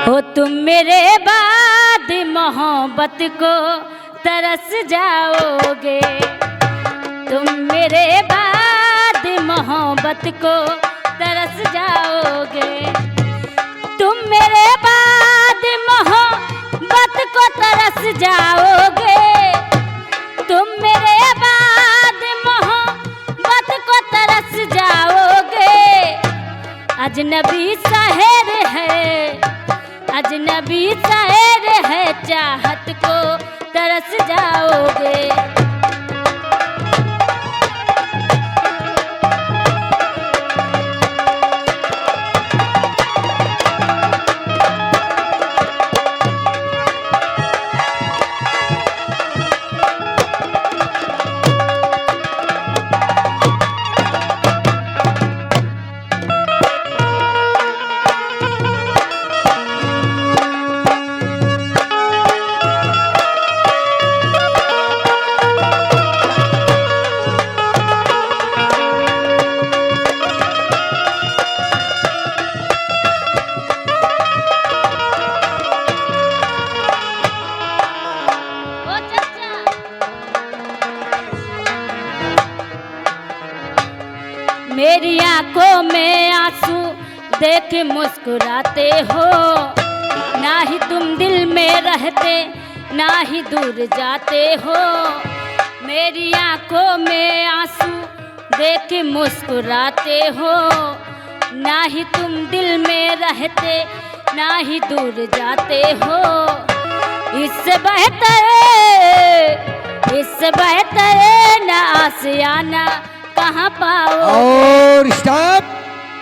हो तुम मेरे बाद मोहब्बत को तरस जाओगे, तुम मेरे बाद मोहब्बत को तरस जाओगे, तुम मेरे बाद मोहब्बत को तरस जाओगे, तुम मेरे बाद मोहब्बत को तरस जाओगे। अजनबी शहर है, अजनबी शहर है, चाहत को तरस जाओगे। मेरी आंखों में आंसू देख मुस्कुराते हो, ना ही तुम दिल में रहते ना ही दूर जाते हो। मेरी आंखों में आंसू देख मुस्कुराते हो, ना ही तुम दिल में रहते ना ही दूर जाते हो। इससे बेहतर ना आसियाना कहाँ पाओ। और स्टॉप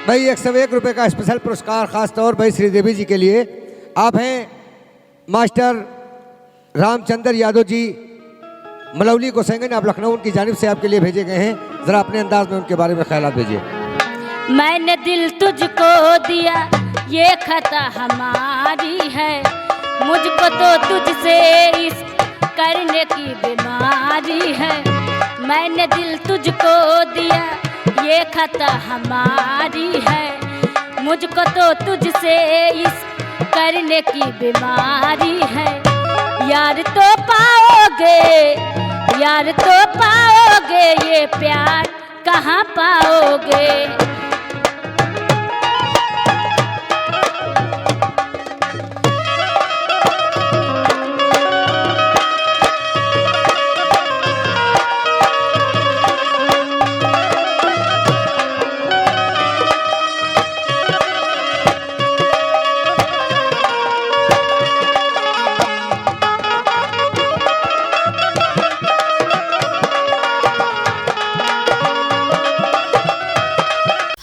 भाई, 101 रुपए का स्पेशल पुरस्कार खास तौर भाई श्रीदेवी जी के लिए। आप हैं मास्टर रामचंद्र यादव जी मलौली को सेंगन, आप लखनऊ, उनकी जानिब से आपके लिए भेजे गए हैं। जरा अपने अंदाज में उनके बारे में ख्यालात भेजिए। मैंने दिल तुझको दिया ये खता हमारी है, मुझको तो तुझसे इश्क करने की बीमारी है। मैंने दिल तुझको दिया ये खता हमारी है, मुझको तो तुझसे इश्क करने की बीमारी है। यार तो पाओगे, यार तो पाओगे, ये प्यार कहाँ पाओगे।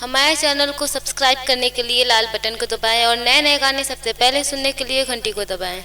हमारे चैनल को सब्सक्राइब करने के लिए लाल बटन को दबाएं और नए नए गाने सबसे पहले सुनने के लिए घंटी को दबाएं।